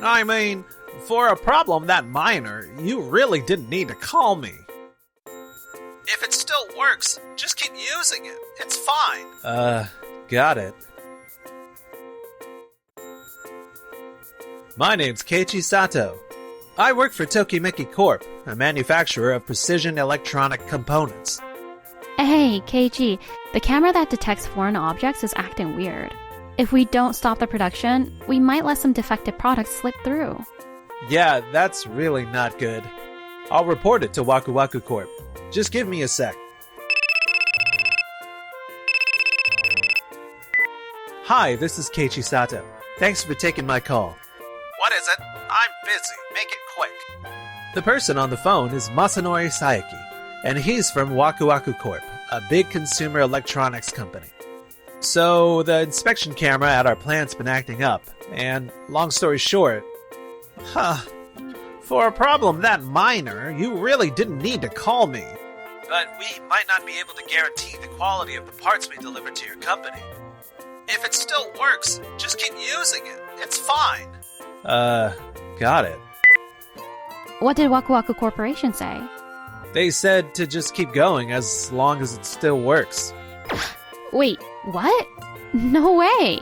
I mean, for a problem that minor, you really didn't need to call me. If it still works, just keep using it. It's fine. Got it. My name's Keiichi Sato. I work for Tokimeki Corp., a manufacturer of precision electronic components. Hey, Keiichi, the camera that detects foreign objects is acting weird. If we don't stop the production, we might let some defective products slip through. Yeah, that's really not good. I'll report it to Waku Waku Corp. Just give me a sec. Hi, this is Keiichi Sato. Thanks for taking my call. What is it? I'm busy. Make it quick. The person on the phone is Masanori Saeki, and he's from Waku Waku Corp., a big consumer electronics company. So, the inspection camera at our plant's been acting up, and long story short... For a problem that minor, you really didn't need to call me. But we might not be able to guarantee the quality of the parts we deliver to your company. If it still works, just keep using it. It's fine. Got it. What did Waku Waku Corporation say? They said to just keep going as long as it still works. Wait, what? No way!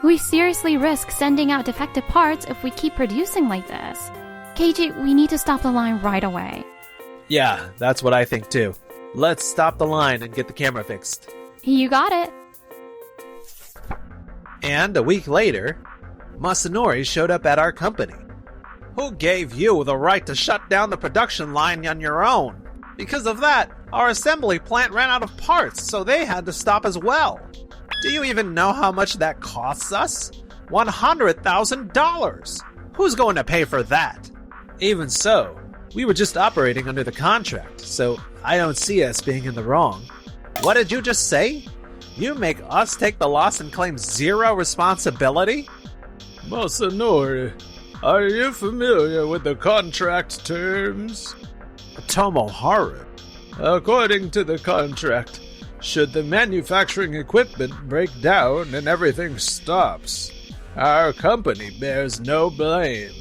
We seriously risk sending out defective parts if we keep producing like this. Keiichi, we need to stop the line right away. Yeah, that's what I think too. Let's stop the line and get the camera fixed. You got it. And a week later, Masanori showed up at our company. Who gave you the right to shut down the production line on your own? Because of that, our assembly plant ran out of parts, so they had to stop as well. Do you even know how much that costs us? $100,000! Who's going to pay for that? Even so, we were just operating under the contract, so I don't see us being in the wrong. What did you just say? You make us take the loss and claim zero responsibility? Masanori, are you familiar with the contract terms? Tomoharu. According to the contract, should the manufacturing equipment break down and everything stops, our company bears no blame.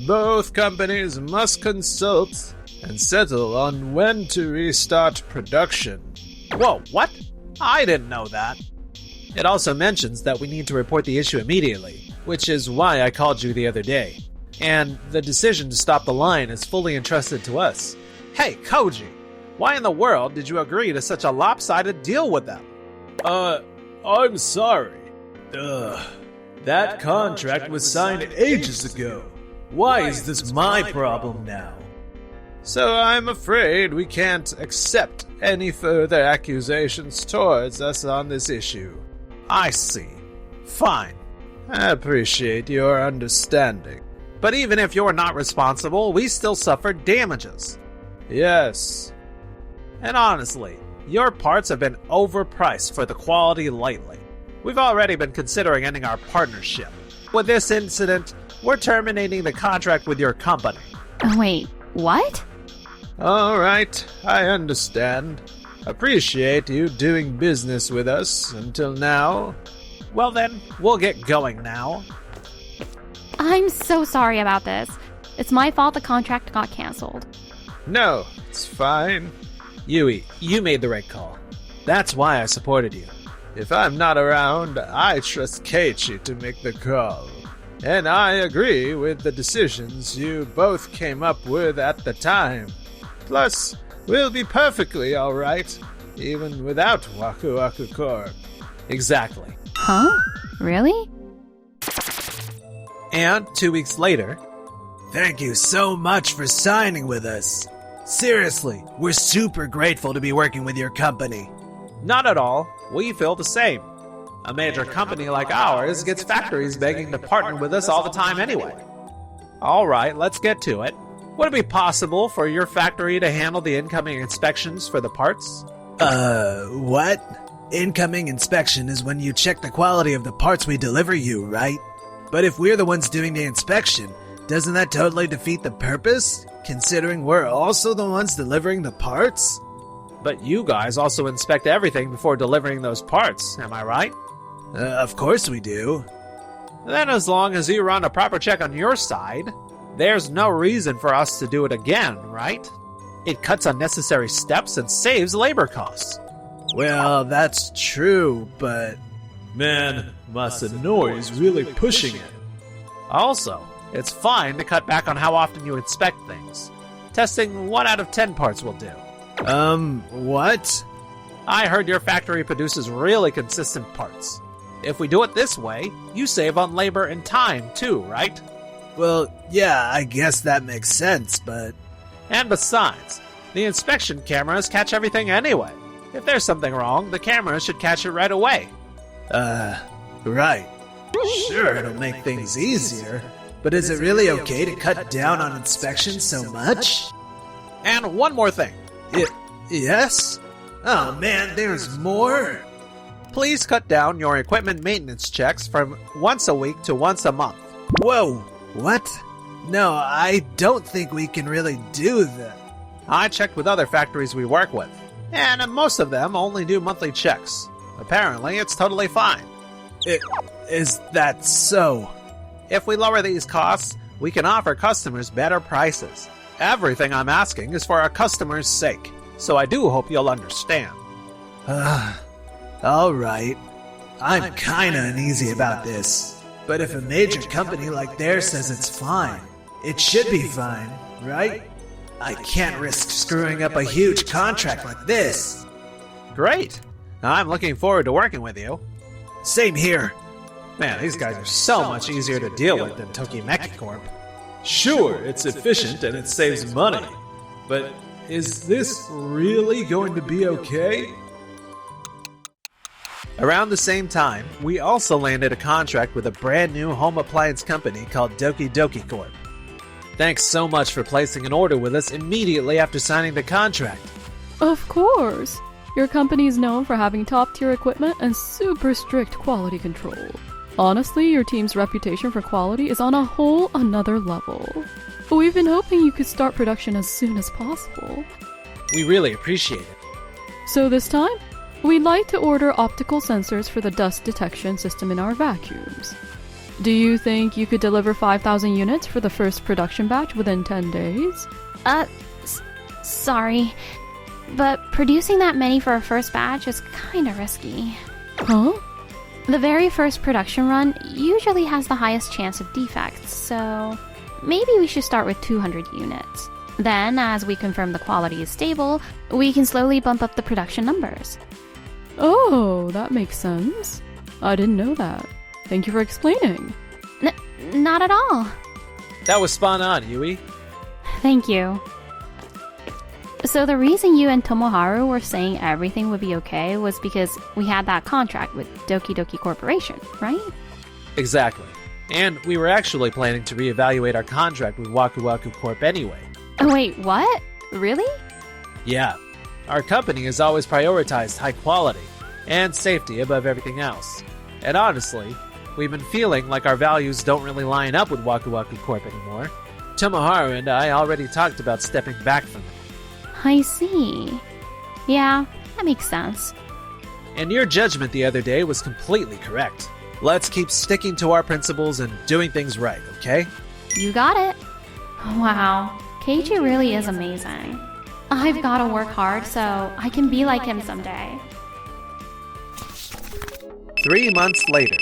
Both companies must consult and settle on when to restart production. Whoa, what? I didn't know that. It also mentions that we need to report the issue immediately, which is why I called you the other day. And the decision to stop the line is fully entrusted to us. Hey, Koji, why in the world did you agree to such a lopsided deal with them? I'm sorry. That contract was signed ages ago. Why is this my problem now? So I'm afraid we can't accept any further accusations towards us on this issue. I see. Fine. I appreciate your understanding. But even if you're not responsible, we still suffered damages. Yes. And honestly, your parts have been overpriced for the quality lately. We've already been considering ending our partnership. With this incident, we're terminating the contract with your company. Wait, what? All right, I understand. Appreciate you doing business with us until now. Well then, we'll get going now. I'm so sorry about this. It's my fault the contract got canceled. No, it's fine. Yui, you made the right call. That's why I supported you. If I'm not around, I trust Keiichi to make the call. And I agree with the decisions you both came up with at the time. Plus, we'll be perfectly alright, even without Waku Waku Corp. Exactly. Huh? Really? And 2 weeks later, thank you so much for signing with us. Seriously, we're super grateful to be working with your company. Not at all. We feel the same. A major company like ours gets factories begging to partner with us all the time anyway. Alright, let's get to it. Would it be possible for your factory to handle the incoming inspections for the parts? What? Incoming inspection is when you check the quality of the parts we deliver you, right? But if we're the ones doing the inspection, doesn't that totally defeat the purpose? Considering we're also the ones delivering the parts? But you guys also inspect everything before delivering those parts, am I right? Of course we do. Then as long as you run a proper check on your side, there's no reason for us to do it again, right? It cuts unnecessary steps and saves labor costs. Well, that's true, but... Man, Masanori's really pushing it. Also, it's fine to cut back on how often you inspect things. Testing 1 out of 10 parts will do. What? I heard your factory produces really consistent parts. If we do it this way, you save on labor and time too, right? Well, yeah, I guess that makes sense, but... And besides, the inspection cameras catch everything anyway. If there's something wrong, the cameras should catch it right away. Right. Sure, it'll make things easier, but is it really okay to cut down on inspection so much? And one more thing. Yes? Oh man, there's more? Please cut down your equipment maintenance checks from once a week to once a month. Whoa, what? No, I don't think we can really do that. I checked with other factories we work with, and most of them only do monthly checks. Apparently, it's totally fine. Is that so? If we lower these costs, we can offer customers better prices. Everything I'm asking is for our customers' sake, so I do hope you'll understand. Alright. I'm kinda uneasy about this, but if a major company like theirs says it's fine, it should be fine, right? I can't risk screwing up a huge contract like this. Great! I'm looking forward to working with you. Same here. Man, these guys are so much easier to deal with than Tokimeki Corp. Sure, it's efficient and it saves money, but is this really going to be okay? Around the same time, we also landed a contract with a brand new home appliance company called Doki Doki Corp. Thanks so much for placing an order with us immediately after signing the contract. Of course! Your company is known for having top-tier equipment and super strict quality control. Honestly, your team's reputation for quality is on a whole another level. We've been hoping you could start production as soon as possible. We really appreciate it. So this time, we'd like to order optical sensors for the dust detection system in our vacuums. Do you think you could deliver 5,000 units for the first production batch within 10 days? Sorry. But producing that many for a first batch is kinda risky. Huh? The very first production run usually has the highest chance of defects, so maybe we should start with 200 units. Then, as we confirm the quality is stable, we can slowly bump up the production numbers. Oh, that makes sense. I didn't know that. Thank you for explaining. Not at all. That was spot on, Yui. Thank you. So the reason you and Tomoharu were saying everything would be okay was because we had that contract with Doki Doki Corporation, right? Exactly. And we were actually planning to reevaluate our contract with Waku Waku Corp anyway. Oh, wait, what? Really? Yeah. Our company has always prioritized high quality and safety above everything else. And honestly, we've been feeling like our values don't really line up with Waku Waku Corp anymore. Tomoharu and I already talked about stepping back from it. I see. Yeah, that makes sense. And your judgment the other day was completely correct. Let's keep sticking to our principles and doing things right, okay? You got it. Wow, Keiichi really is amazing. I've gotta work hard so I can be like him someday. 3 months later.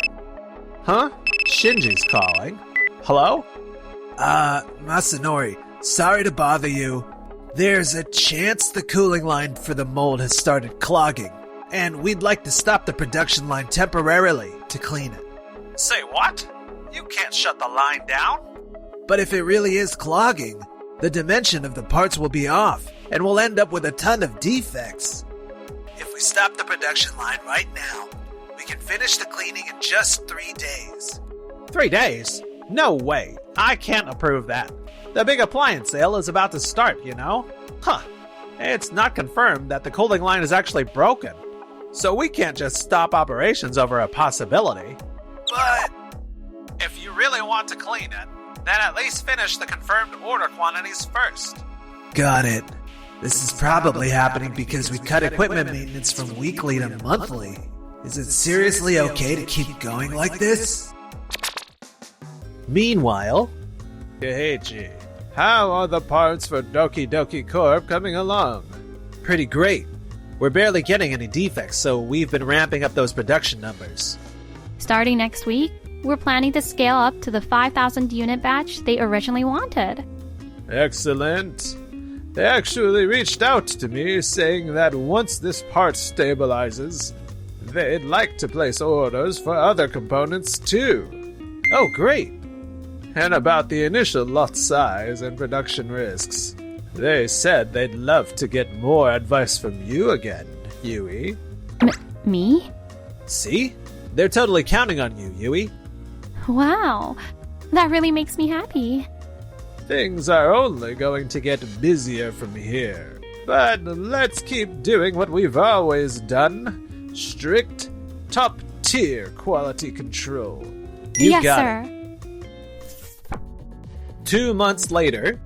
Huh? Shinji's calling. Hello? Masanori, sorry to bother you. There's a chance the cooling line for the mold has started clogging, and we'd like to stop the production line temporarily to clean it. Say what? You can't shut the line down? But if it really is clogging, the dimension of the parts will be off, and we'll end up with a ton of defects. If we stop the production line right now, we can finish the cleaning in just 3 days. 3 days? No way. I can't approve that. The big appliance sale is about to start, you know? Huh. It's not confirmed that the cooling line is actually broken. So we can't just stop operations over a possibility. But if you really want to clean it, then at least finish the confirmed order quantities first. Got it. This is probably happening because we cut equipment maintenance from weekly to monthly. Is it seriously okay to keep going like this? Meanwhile, Keiichi, how are the parts for Doki Doki Corp coming along? pretty great. We're barely getting any defects, so we've been ramping up those production numbers. Starting next week, we're planning to scale up to the 5,000 unit batch they originally wanted. Excellent. They actually reached out to me saying that once this part stabilizes, they'd like to place orders for other components too. Oh, great. And about the initial lot size and production risks, they said they'd love to get more advice from you again, Yui. Me? See? They're totally counting on you, Yui. Wow. That really makes me happy. Things are only going to get busier from here. But let's keep doing what we've always done. Strict, top-tier quality control. You yes, got sir. it. 2 months later,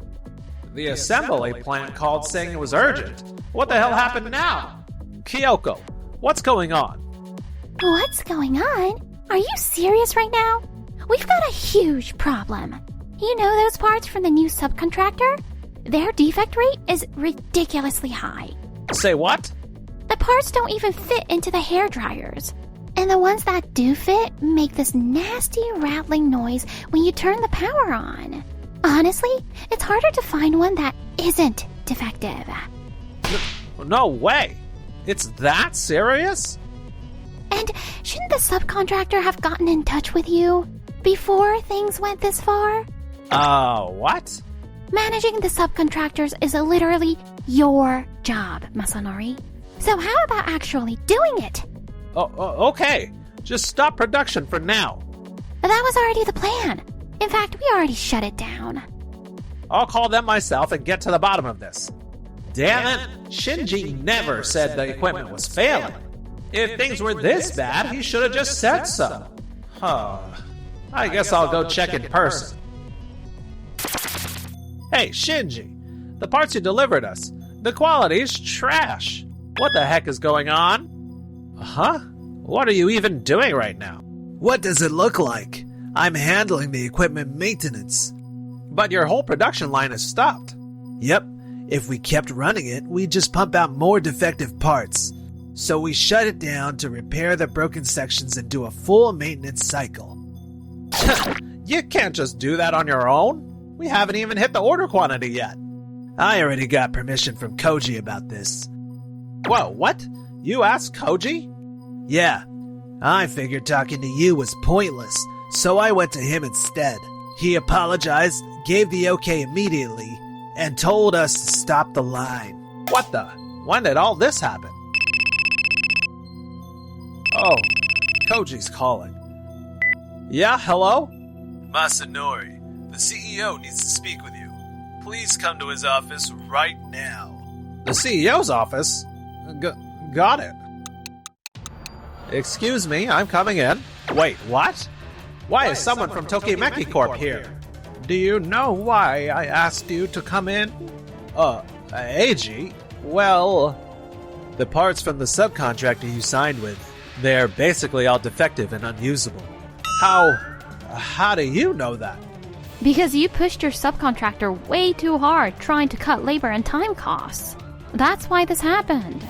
the assembly plant called saying it was urgent. What the hell happened now? Kyoko, what's going on? What's going on? Are you serious right now? We've got a huge problem. You know those parts from the new subcontractor? Their defect rate is ridiculously high. Say what? The parts don't even fit into the hair dryers. And the ones that do fit make this nasty rattling noise when you turn the power on. Honestly, it's harder to find one that isn't defective. No way. It's that serious? And shouldn't the subcontractor have gotten in touch with you before things went this far? What? Managing the subcontractors is literally your job, Masanori. So how about actually doing it? Okay. Just stop production for now. That was already the plan. In fact, we already shut it down. I'll call them myself and get to the bottom of this. Damn it, Shinji never said the equipment was failing. If things were this bad, he should have just said so. I guess I'll go check in person. Hey, Shinji, the parts you delivered us, the quality's trash. What the heck is going on? Huh? What are you even doing right now? What does it look like? I'm handling the equipment maintenance. But your whole production line is stopped. Yep, if we kept running it, we'd just pump out more defective parts. So we shut it down to repair the broken sections and do a full maintenance cycle. You can't just do that on your own. We haven't even hit the order quantity yet. I already got permission from Koji about this. Whoa, what? You asked Koji? Yeah, I figured talking to you was pointless, so I went to him instead. He apologized, gave the okay immediately, and told us to stop the line. What the? When did all this happen? Oh, Koji's calling. Yeah, hello? Masanori, the CEO needs to speak with you. Please come to his office right now. The CEO's office? Got it. Excuse me, I'm coming in. Wait, what? Why is someone from Tokimeki Corp here? Do you know why I asked you to come in? Eiji? Well, the parts from the subcontractor you signed with, they're basically all defective and unusable. How do you know that? Because you pushed your subcontractor way too hard trying to cut labor and time costs. That's why this happened.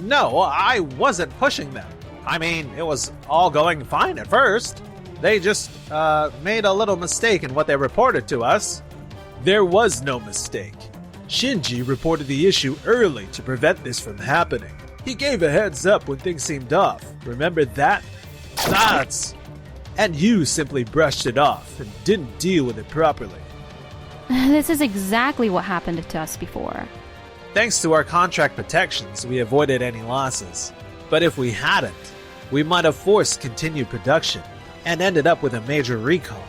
No, I wasn't pushing them. I mean, it was all going fine at first. They just made a little mistake in what they reported to us. There was no mistake. Shinji reported the issue early to prevent this from happening. He gave a heads up when things seemed off. Remember that? And you simply brushed it off and didn't deal with it properly. This is exactly what happened to us before. Thanks to our contract protections, we avoided any losses. But if we hadn't, we might have forced continued production and ended up with a major recall.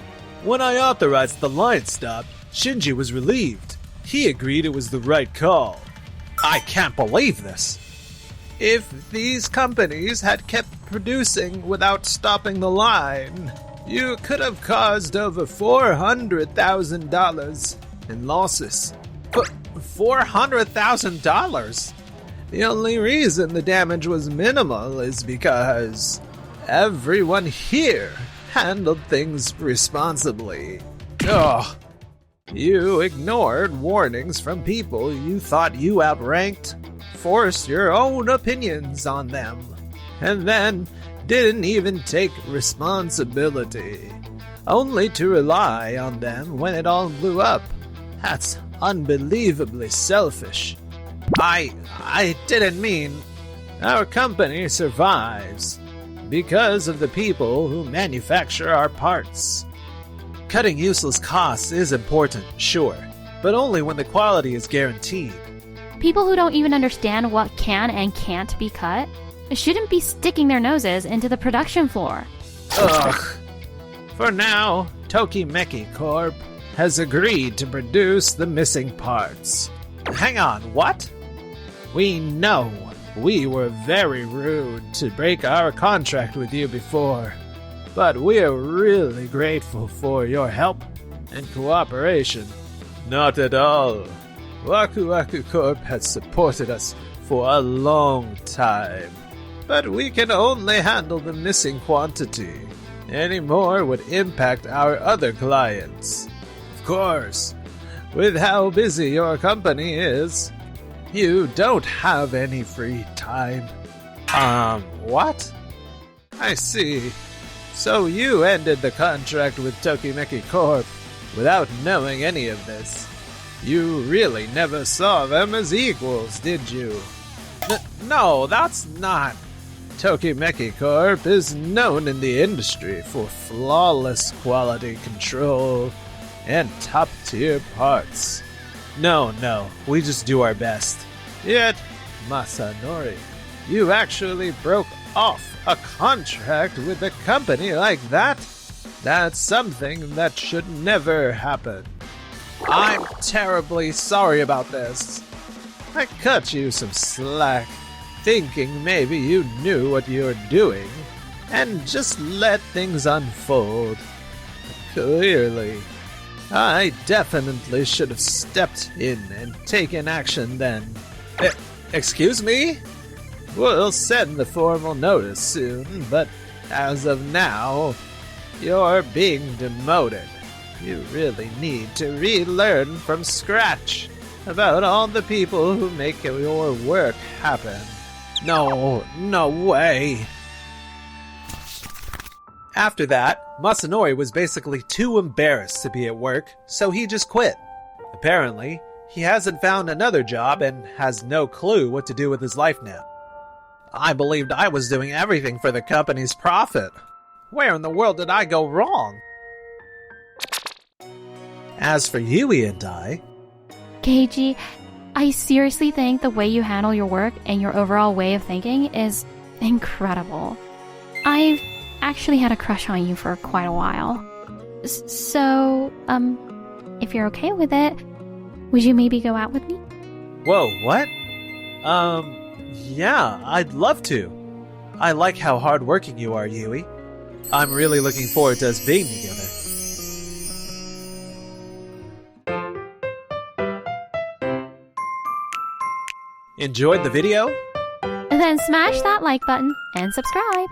When I authorized the line stop, Shinji was relieved. He agreed it was the right call. I can't believe this. If these companies had kept producing without stopping the line, you could have caused over $400,000 in losses. $400,000? The only reason the damage was minimal is because everyone here handled things responsibly. Ugh. You ignored warnings from people you thought you outranked, forced your own opinions on them, and then didn't even take responsibility, only to rely on them when it all blew up. That's unbelievably selfish. I didn't mean... Our company survives because of the people who manufacture our parts. Cutting useless costs is important, sure, but only when the quality is guaranteed. People who don't even understand what can and can't be cut shouldn't be sticking their noses into the production floor. Ugh. For now, Tokimeki Corp has agreed to produce the missing parts. Hang on, what? We know we were very rude to break our contract with you before, but we're really grateful for your help and cooperation. Not at all. Waku Waku Corp has supported us for a long time, but we can only handle the missing quantity. Any more would impact our other clients. Of course, with how busy your company is, you don't have any free time. What? I see. So you ended the contract with Tokimeki Corp without knowing any of this. You really never saw them as equals, did you? No, that's not... Tokimeki Corp is known in the industry for flawless quality control and top-tier parts. No, we just do our best. Yet, Masanori, you actually broke off a contract with a company like that? That's something that should never happen. I'm terribly sorry about this. I cut you some slack, thinking maybe you knew what you were doing, and just let things unfold. Clearly, I definitely should have stepped in and taken action then. Excuse me? We'll send the formal notice soon, but as of now, you're being demoted. You really need to relearn from scratch about all the people who make your work happen. No way. After that, Masanori was basically too embarrassed to be at work, so he just quit. Apparently, he hasn't found another job and has no clue what to do with his life now. I believed I was doing everything for the company's profit. Where in the world did I go wrong? As for Yui and I... Keiji, I seriously think the way you handle your work and your overall way of thinking is incredible. I've actually had a crush on you for quite a while. So, if you're okay with it, would you maybe go out with me? Whoa, what? Yeah, I'd love to. I like how hardworking you are, Yui. I'm really looking forward to us being together. Enjoyed the video? Then smash that like button and subscribe.